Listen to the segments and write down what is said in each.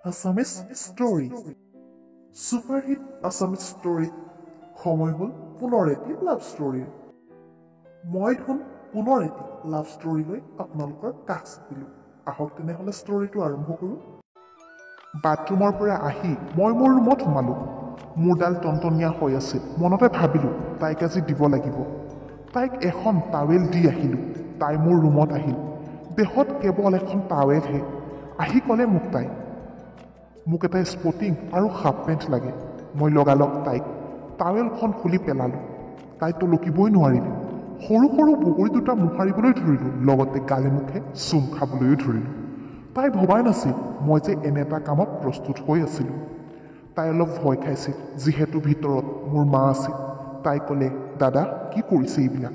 Assamese story superhit Assamese story সময় হ'ল পুনৰ এটি লাভ ষ্টৰীৰ মই ধোন পুনৰ এটি লাভ ষ্টৰীলৈ আপোনালোকৰ কাষ চাপিলোঁ আহক তেনেহ'লে ষ্টৰীটো আৰম্ভ কৰোঁ বাথৰুমৰ পৰা আহি মই মোৰ ৰুমত সোমালোঁ মোৰডাল টনটনীয়া হৈ আছিল মনতে ভাবিলোঁ তাইক আজি দিব লাগিব তাইক এখন টাৱেল দি আহিলোঁ তাই মোৰ ৰুমত আহিল দেহত কেৱল এখন টাৱেলহে আহি ক'লে মোক এটা স্পৰ্টিং আৰু হাফ পেণ্ট লাগে মই লগালগ তাইক টাৱেলখন খুলি পেলালোঁ তাই তলকিবই নোৱাৰিলে সৰু সৰু বগৰী দুটা মোহাৰিবলৈ ধৰিলোঁ লগতে গালে মুখে চুম খাবলৈও ধৰিলোঁ তাই ভবাই নাছিল মই যে এনে এটা কামত প্ৰস্তুত হৈ আছিলোঁ তাই অলপ ভয় খাইছিল যিহেতু ভিতৰত মোৰ মা আছিল তাই ক'লে দাদা কি কৰিছে এইবিলাক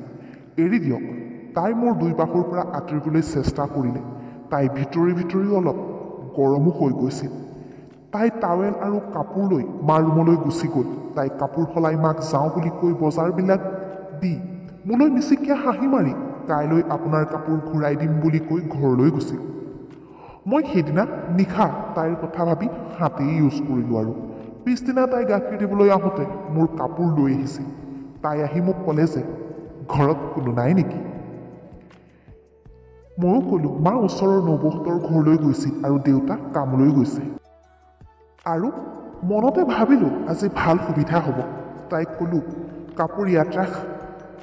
এৰি দিয়ক তাই মোৰ দুই বাহুৰ পৰা আঁতৰিবলৈ চেষ্টা কৰিলে তাই ভিতৰি অলপ গৰমো হৈ গৈছিল তাই টাৱেল আৰু কাপোৰ লৈ মাৰ ৰুমলৈ গুচি গ'ল তাই কাপোৰ সলাই মাক যাওঁ বুলি কৈ বজাৰবিলাক দি মোলৈ মিচিকিয়া হাঁহি মাৰি কাইলৈ আপোনাৰ কাপোৰ ঘূৰাই দিম বুলি কৈ ঘৰলৈ গুচি গ'ল মই সেইদিনা নিশা তাইৰ কথা ভাবি হাতেই ইউজ কৰিলোঁ আৰু পিছদিনা তাই গাখীৰ দিবলৈ আহোঁতে মোৰ কাপোৰ লৈ আহিছিল তাই আহি মোক ক'লে যে ঘৰত কোনো নাই নেকি ময়ো ক'লোঁ মা ওচৰৰ নবৌহঁতৰ ঘৰলৈ গৈছিল আৰু দেউতা কামলৈ গৈছে আৰু মনতে ভাবিলোঁ আজি ভাল সুবিধা হ'ব তাইক ক'লোঁ কাপোৰ ইয়াত ৰাখ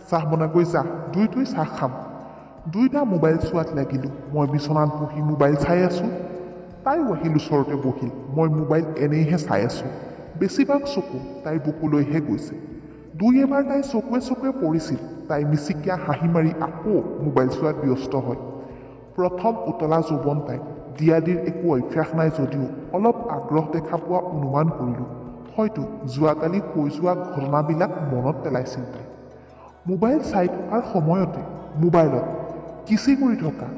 চাহ বনাগৈ যা দুয়োটাই চাহ খাম দুয়োটা মোবাইল চোৱাত লাগিলোঁ মই বিচনাত বহি মোবাইল চাই আছোঁ তাইও আহিল ওচৰতে বহিল মই মোবাইল এনেইহে চাই আছোঁ বেছিভাগ চকু তাইৰ বুকুলৈহে গৈছে দুই এবাৰ তাই চকুৱে পৰিছিল তাই মিচিকিয়া হাঁহি মাৰি আকৌ মোবাইল চোৱাত ব্যস্ত হয় প্ৰথম উতলা যৌৱন তাই দিয়াদিৰ একো অভ্যাস নাই যদিও অলপ আগ্ৰহ দেখা পোৱা অনুমান কৰিলোঁ হয়তো যোৱাকালি হৈ যোৱা ঘটনাবিলাক মনত পেলাইছিল তাই মোবাইল চাই থকাৰ সময়তে মোবাইলত কিচি কৰি থকা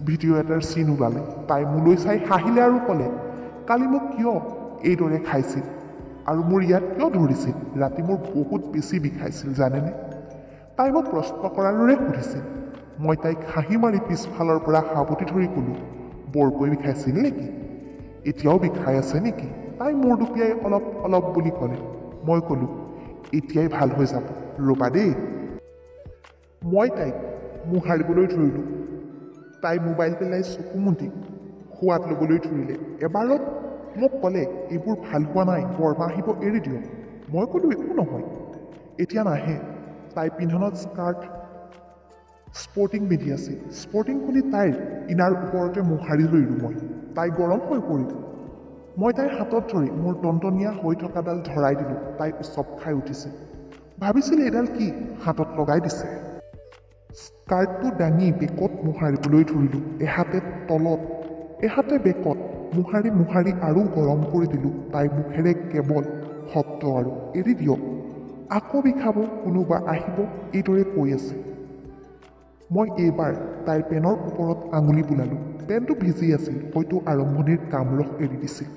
ভিডিঅ' এটাৰ চিন ওলালে তাই মোলৈ চাই হাঁহিলে আৰু ক'লে কালি মোক কিয় এইদৰে খাইছিল আৰু মোৰ ইয়াত কিয় ধৰিছিল ৰাতি মোৰ বহুত বেছি বিষাইছিল জানেনে তাই মোক প্ৰশ্ন কৰাৰ দৰে সুধিছিল মই তাইক হাঁহি মাৰি পিছফালৰ পৰা সাৱটি ধৰি ক'লোঁ বৰকৈ বিষাইছিল নেকি এতিয়াও বিষাই আছে নেকি তাই মূৰ দুপিয়াই অলপ বুলি ক'লে মই ক'লোঁ এতিয়াই ভাল হৈ যাব ৰ'বা দেই মই তাইক মোহাৰিবলৈ ধৰিলোঁ তাই মোবাইল পেলাই চকু মুদি সোৱাদ ল'বলৈ ধৰিলে এবাৰত মোক ক'লে এইবোৰ ভাল হোৱা নাই বৰমা আহিব এৰি দিয়ক মই ক'লোঁ একো নহয় এতিয়া নাহে তাই পিন্ধনত স্কাৰ্ট স্পৰ্টিং পিন্ধি আছিল স্পৰ্টিং খুলি তাইৰ ইনাৰ ওপৰতে মোহাৰি ধৰিলোঁ মই তাই গৰম হৈ পৰিল মই তাইৰ হাতত ধৰি মোৰ টনটনীয়া হৈ থকাডাল ধৰাই দিলোঁ তাই উচপ খাই উঠিছে ভাবিছিল এইডাল কি হাতত লগাই দিছে স্কাৰ্টটো দাঙি বেকত মোহাৰিবলৈ ধৰিলোঁ এহাতে তলত এহাতে বেকত মোহাৰি আৰু গৰম কৰি দিলোঁ তাইৰ মুখেৰে কেৱল শব্দ আৰু এৰি দিয়ক আকৌ বিষাব কোনোবা আহিব এইদৰে কৈ আছে মই এইবাৰ তাইৰ পেনৰ ওপৰত আঙুলি বুলালোঁ পেনটো ভিজি আছিল হয়তো আৰম্ভণিৰ কামৰস এৰি দিছিল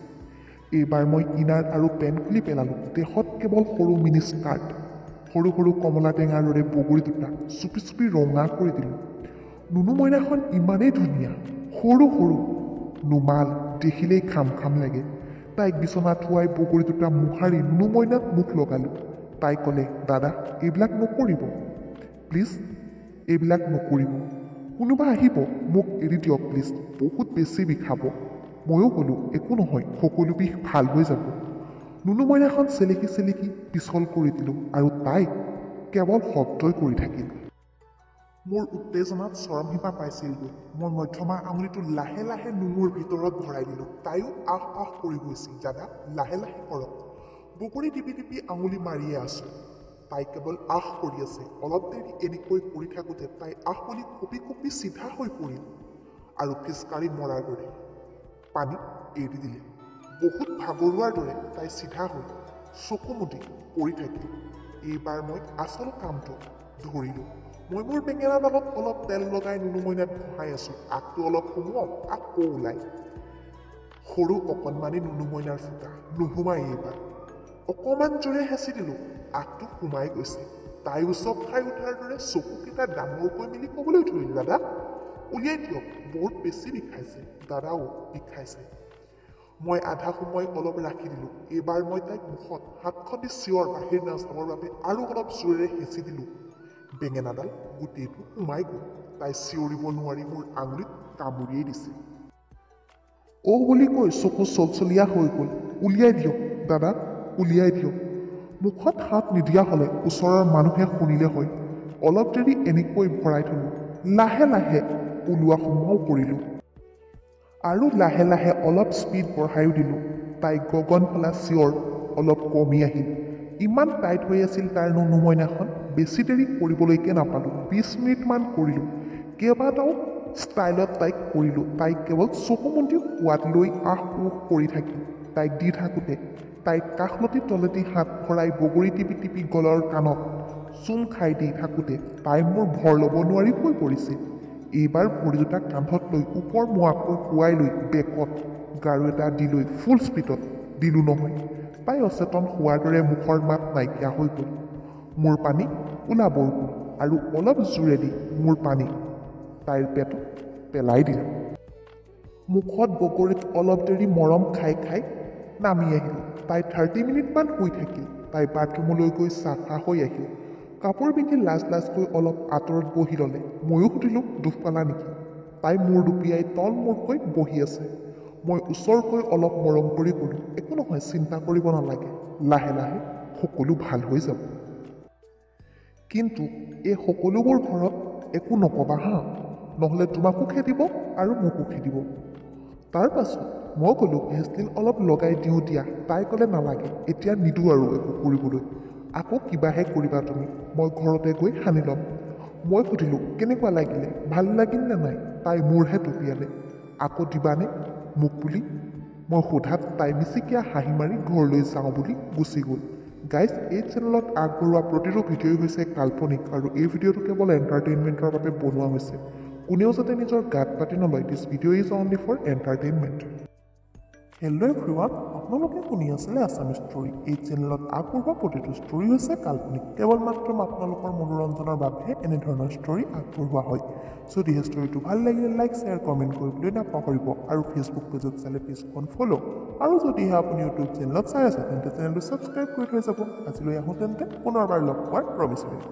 এইবাৰ মই ইনাৰ আৰু পেন খুলি পেলালোঁ দেহত কেৱল সৰু মিনি স্কাৰ্ট সৰু কমলা টেঙাৰ দৰে বগৰী দুটা চুপি ৰঙা কৰি দিলোঁ নুনু মইনাখন ইমানেই ধুনীয়া সৰু নুমাল দেখিলেই খাম লাগে তাইক বিচনাত থোৱাই বগৰী দুটা মোহাৰি নুনু মইনাক মুখ লগালোঁ তাই ক'লে দাদা এইবিলাক নকৰিব প্লিজ এইবিলাক নকৰিব কোনোবা আহিব মোক এৰি দিয়ক প্লিজ বহুত বেছি বিষাব ময়ো ক'লোঁ একো নহয় সকলো বিষ ভাল হৈ যাব নুনু মইনাখন চেলেকি পিছল কৰি দিলোঁ আৰু তাইক কেৱল শব্দই কৰি থাকিল মোৰ উত্তেজনাত চৰমসীমা পাইছিলগৈ মই মধ্যমা আঙুলিটো লাহে নুনুৰ ভিতৰত ভৰাই দিলোঁ তাইও আহ কৰি গৈছিল দাদা লাহে কৰক বগৰী টিপি আঙুলি মাৰিয়ে আছোঁ তাই কেৱল আহ কৰি আছে অলপ দেৰি এনেকৈ কৰি থাকোঁতে তাই আহ বুলি কঁপি চিধা হৈ পৰিল আৰু ফিচকাৰি মৰাৰ দৰে পানীত এৰি দিলে বহুত ভাগৰুৱাৰ দৰে তাই চিধা হৈ চকু মুদি পৰি থাকিল এইবাৰ মই আচল কামটো ধৰিলোঁ মই মোৰ বেঙেনাডালত অলপ তেল লগাই নুনু মইনাত ঘঁহাই আছোঁ আগটো অলপ সোমোৱাওঁ আকৌ ওলাই সৰু অকণমানি নুনু মইনাৰ ফুটা নুসুমাই এইবাৰ অকণমান জোৰে হেঁচি দিলোঁ আগটো সোমাই গৈছে তাই উচপ খাই উঠাৰ দৰে চকুকেইটা ডাঙৰকৈ মেলি ক'বলৈ ধৰিল দাদা উলিয়াই দিয়ক বহুত বেছি বিষাইছে দাদাও বিষাইছে মই আধা সময় অলপ ৰাখি দিলোঁ। এইবাৰ মই তাইক মুখত হাতখন দি চিঞৰ বাহিৰ নাচাবৰ বাবে আৰু অলপ জোৰেৰে হেঁচি দিলোঁ। বেঙেনাডাল গোটেইটো সোমাই গ'ল। তাই চিঞৰিব নোৱাৰি মোৰ আঙুলিত কামুৰিয়েই দিছিল। অ' বুলি কৈ চকু চলচলীয়া হৈ গ'ল। উলিয়াই দিয়ক দাদা, উলিয়াই দিয়ক। মুখত হাত নিদিয়া হ'লে ওচৰৰ মানুহে শুনিলে হয়। অলপ দেৰি এনেকৈ ভৰাই থলোঁ। লাহে লাহে ওলোৱা সোমোৱাও কৰিলোঁ। আৰু লাহে লাহে অলপ স্পীড বঢ়াইও দিলোঁ। তাই গগন ফলা চিঞৰ অলপ কমি আহিল। ইমান টাইট হৈ আছিল তাৰ নুনু মইনাখন। বেছি দেৰি কৰিবলৈকে নাপালোঁ। 20 মিনিটমান কৰিলোঁ। কেইবাটাও ষ্টাইলত তাইক কৰিলোঁ। তাইক কেৱল চকু মুদি সোৱাদ লৈ আহ উহ কৰি থাকিল। তাইক দি থাকোঁতে তাইৰ কাষলতি তলতি হাত ভৰাই বগৰী টিপি টিপি গলৰ কাণত চুম খাই দি থাকোঁতে তাই মোৰ ভৰ ল'ব নোৱাৰি হৈ পৰিছিল। এইবাৰ ভৰি দুটা কান্ধত লৈ ওপৰ মোৱাকৈ শুৱাই লৈ বেকত গাৰু এটা দি লৈ ফুল স্পীডত দিলোঁ নহয়। তাই অচেতন হোৱাৰ দৰে মুখৰ মাত নাইকিয়া হৈ গ'ল। মোৰ পানী ওলাবৰ গ'ল আৰু অলপ জোৰেদি মোৰ পানী তাইৰ পেটত পেলাই দিলোঁ। মুখত বগৰীত অলপ দেৰি মৰম খাই খাই নামি আহিলোঁ। তাই 30 মিনিটমান শুই থাকিল। তাই বাথৰুমলৈ গৈ চাফা হৈ আহিল। কাপোৰ পিন্ধি লাজ লাজকৈ অলপ আঁতৰত বহি ল'লে। ময়ো সুধিলোঁ দুখ পালা নেকি? তাই মূৰ দুপিয়াই তল মূৰকৈ বহি আছে। মই ওচৰকৈ অলপ মৰম কৰি ক'লোঁ, একো নহয়, চিন্তা কৰিব নালাগে, লাহে লাহে সকলো ভাল হৈ যাব। কিন্তু এই সকলোবোৰ ঘৰত একো নক'বা হা, নহ'লে তোমাকো খেদিব আৰু মোকো খেদিব। তাৰ পাছত মই ক'লোঁ ভেচলিন অলপ লগাই দিওঁ দিয়া। তাই ক'লে নালাগে, এতিয়া নিদিওঁ আৰু একো কৰিবলৈ, আকৌ কিবাহে কৰিবা তুমি, মই ঘৰতে গৈ সানি ল'ম। মই সুধিলোঁ কেনেকুৱা লাগিলে, ভাল লাগিল নে নাই? তাই মূৰহে টুপিয়ালে। আকৌ দিবানে মোক বুলি মই সোধাত তাই মিচিকীয়া হাঁহি মাৰি ঘৰলৈ যাওঁ বুলি গুচি গ'ল। গাইজ, এই চেনেলত আগবঢ়োৱা প্ৰতিটো ভিডিঅ'ই হৈছে কাল্পনিক আৰু এই ভিডিঅ'টো কেৱল এণ্টাৰটেইনমেণ্টৰ বাবে বনোৱা হৈছে। কোনেও যাতে নিজৰ গাত পাতি নলয়। This video' is only for entertainment. Hello' everyone, আপোনালোকে শুনি আছিলে আছামিজ ষ্টৰী। এই চেনেলত আগবঢ়োৱা প্ৰতিটো ষ্টৰী হৈছে কাল্পনিক। কেৱল মাত্ৰ আপোনালোকৰ মনোৰঞ্জনৰ বাবেহে এনেধৰণৰ ষ্টৰী আগবঢ়োৱা হয়। যদিহে ষ্টৰীটো ভাল লাগিলে লাইক শ্বেয়াৰ কমেণ্ট কৰিবলৈ নাপাহৰিব আৰু ফেচবুক পেজত চালে পেজখন ফ'ল' আৰু যদিহে আপুনি ইউটিউব চেনেলত চাই আছে তেন্তে চেনেলটো ছাবস্ক্ৰাইব কৰি থৈ যাব। আজিলৈ আহোঁ তেন্তে পুনৰবাৰ লগ পোৱাৰ প্ৰমিছ কৰিম।